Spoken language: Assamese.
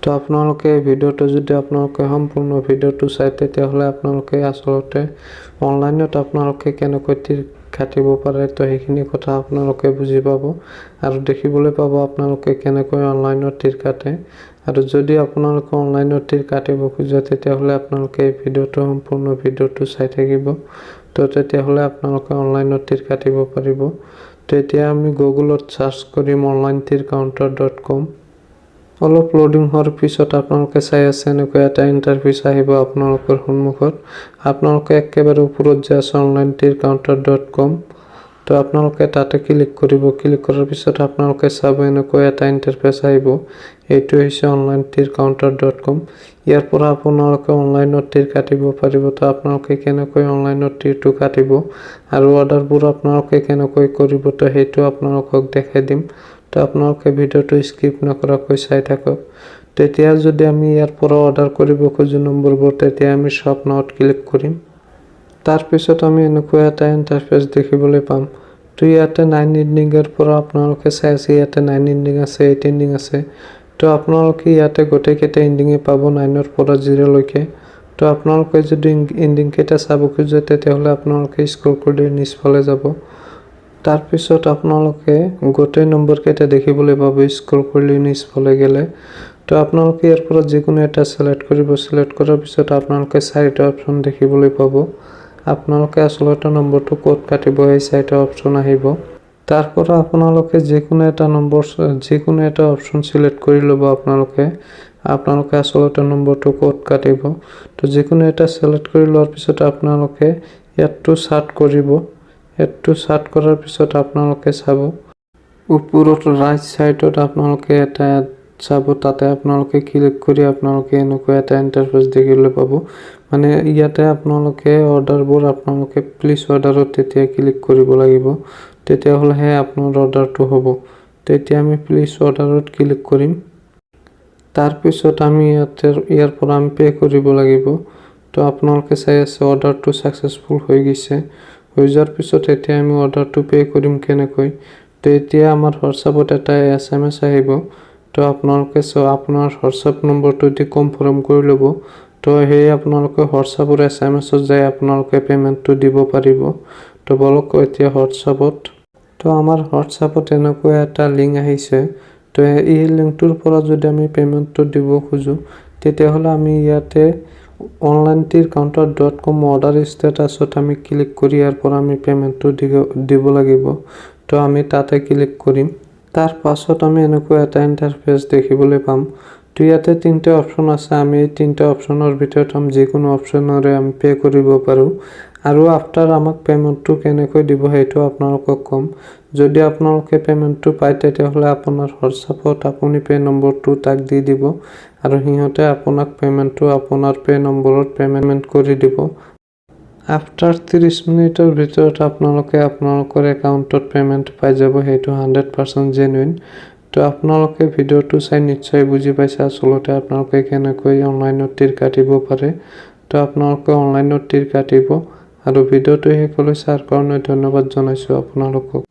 তো আপোনালোকে ভিডিওটো যদি আপোনালোকে সম্পূৰ্ণ ভিডিওটো চাই তেতিয়াহ'লে আপোনালোকে আসলতে অনলাইনত আপোনালোকে কেনেকৈ তীৰ কাটিব পাৰে তো সেইখিনি কথা আপোনালোকে বুজি পাব আৰু দেখিবলৈ পাব আপোনালোকে কেনেকৈ অনলাইনত তীৰ কাটে আৰু যদি আপোনালোকে অনলাইনত তীৰ কাটিব খোজে তেতিয়াহ'লে আপোনালোকে এই ভিডিওটো সম্পূৰ্ণ ভিডিওটো চাই থাকিব তো তেতিয়াহ'লে আপোনালোকে অনলাইনত তীৰ কাটিব পাৰিব। তো এতিয়া আমি গুগলত সাৰ্চ কৰিম onlinetircounter.com। অলপ লোডিং হোৱাৰ পিছত আপোনালোকে চাই আছে এনেকৈ এটা ইণ্টাৰফেচ আহিব আপোনালোকৰ সন্মুখত। আপোনালোকে একেবাৰে ওপৰত যে আছে onlinetircounter.com তো আপোনালোকে তাতে ক্লিক কৰিব। ক্লিক কৰাৰ পিছত আপোনালোকে চাব এনেকৈ এটা ইণ্টাৰফেচ আহিব। এইটো হৈছে onlinetircounter.com। ইয়াৰ পৰা আপোনালোকে অনলাইনত তীৰ কাটিব পাৰিব। তো আপোনালোকে কেনেকৈ অনলাইনত তীৰটো কাটিব আৰু অৰ্ডাৰবোৰ আপোনালোকে কেনেকৈ কৰিব তো সেইটো আপোনালোকক দেখাই দিম। তো আপোনালোকে ভিডিওটো স্কিপ নকৰাকৈ চাই থাকক। তেতিয়া যদি আমি ইয়াৰ পৰা অৰ্ডাৰ কৰিব খোজো নম্বৰবোৰ তেতিয়া আমি শপ নাওত ক্লিক কৰিম। তাৰ পিছত আমি এনেকৈ এটা ইণ্টাৰফেচ দেখিবলৈ পাম। তো ইয়াতে 9 এণ্ডিঙৰ পৰা আপোনালোকে চাই আছে ইয়াতে 9 এণ্ডিং আছে 8 এণ্ডিং আছে। তো আপোনালোকে ইয়াতে গোটেইকেইটা এণ্ডিঙে পাব 9ৰ পৰা 0 লৈকে। তো আপোনালোকে যদি এণ্ডিং কেইটা চাব খোজে তেতিয়াহ'লে আপোনালোকে স্ক্ৰল কৰি নিচফালে যাব। তাৰ পিছত আপোনালোকে গোটেই নম্বৰ কেইটা দেখিবলৈ পাব স্ক্ৰল কৰি নিচফালে গ'লে। তো আপোনালোকে ইয়াৰ পৰা যিকোনো এটা সিলেক্ট কৰিব। সিলেক্ট কৰাৰ পিছত আপোনালোকে 4টা অপচন দেখিবলৈ পাব। আপোনালোকে আসলতে নম্বৰটো ক'ত কাটিব এই 4টা অপচন আহিব। তাৰ পৰা আপোনালোকে যিকোনো এটা অপচন সিলেক্ট কৰি ল'ব। আপোনালোকে আসলতে নম্বৰটো ক'ত কাটিব। তো যিকোনো এটা সিলেক্ট কৰি লোৱাৰ পিছত আপোনালোকে ইয়াতটো সাৰ্চ কৰিব। এডটো সাৰ্চ কৰাৰ পিছত আপোনালোকে চাব ওপৰত ৰাইট সাইডত আপোনালোকে এটা চাব তাতে আপোনালোকে ক্লিক কৰি আপোনালোকে এনেকৈ এটা ইণ্টাৰফেচ দেখিবলৈ পাব। মানে ইয়াতে আপোনালোকে অৰ্ডাৰবোৰ আপোনালোকে প্লিজ অৰ্ডাৰত তেতিয়া ক্লিক কৰিব লাগিব। তেতিয়াহ'লেহে আপোনাৰ অৰ্ডাৰটো হ'ব। তেতিয়া আমি প্লিজ অৰ্ডাৰত ক্লিক কৰিম। তাৰ পিছত আমি ইয়াৰ পৰা আমি পে কৰিব লাগিব। তো আপোনালোকে চাই আছে অৰ্ডাৰটো সাকসেসফুল হৈ গৈছে। হৈ যোৱাৰ পিছত এতিয়া আমি অৰ্ডাৰটো পে কৰিম কেনেকৈ। তো এতিয়া আমাৰ হোৱাটছআপত এটা SMS আহিব। তো আপোনালোকে আপোনাৰ হোৱাটছআপ নম্বৰটো দি কনফাৰ্ম কৰি ল'ব। তো সেই আপোনালোকে হোৱাটছআপৰ SMS-ত যাই আপোনালোকে পেমেন্টটো দিব পাৰিব। তো বলক এতিয়া হোৱাটছআপত। তো আমাৰ হোৱাটছআপত এনেকৈ এটা লিংক আহিছে। তো এই লিংকটোৰ পৰা যদি আমি পেমেন্টটো দিব খোজো তেতিয়াহ'লে আমি ইয়াতে onlinetircounter.com অৰ্ডাৰ ষ্টেটাছত আমি ক্লিক কৰি ইয়াৰ পৰা আমি পেমেন্টটো দিব লাগিব। তো আমি তাতে ক্লিক কৰিম। তাৰ পাছত আমি এনেকৈ এটা ইণ্টাৰফেচ দেখিবলৈ পাম। তো ইয়াতে 3টা অপচন আছে। আমি এই 3টা অপচনৰ ভিতৰত যিকোনো অপচনৰে আমি পে কৰিব পাৰোঁ আৰু আফটাৰ আমাক পেমেন্টটো কেনেকৈ দিব সেইটো আপোনালোকক ক'ম। যদি আপোনালোকে পেমেন্টটো পায় তেতিয়াহ'লে আপোনাৰ হোৱাটছআপত আপুনি পে নম্বৰটো তাক দি দিব আৰু সিহঁতে আপোনাক পেমেন্টটো আপোনাৰ পে নম্বৰত পেমেন্ট কৰি দিব। আফটাৰ 30 মিনিটৰ ভিতৰত আপোনালোকে আপোনালোকৰ একাউণ্টত পেমেন্ট পাই যাব। সেইটো 100% জেনুইন। তো আপোনালোকে ভিডিওটো চাই নিশ্চয় বুজি পাইছে আসলতে আপোনালোকে কেনেকৈ অনলাইনত তীৰ কাটিব পাৰে। তো আপোনালোকে অনলাইনত তীৰ কাটিব আৰু ভিডিওটো শেষলৈ চাৰ কাৰণে ধন্যবাদ জনাইছোঁ আপোনালোকক।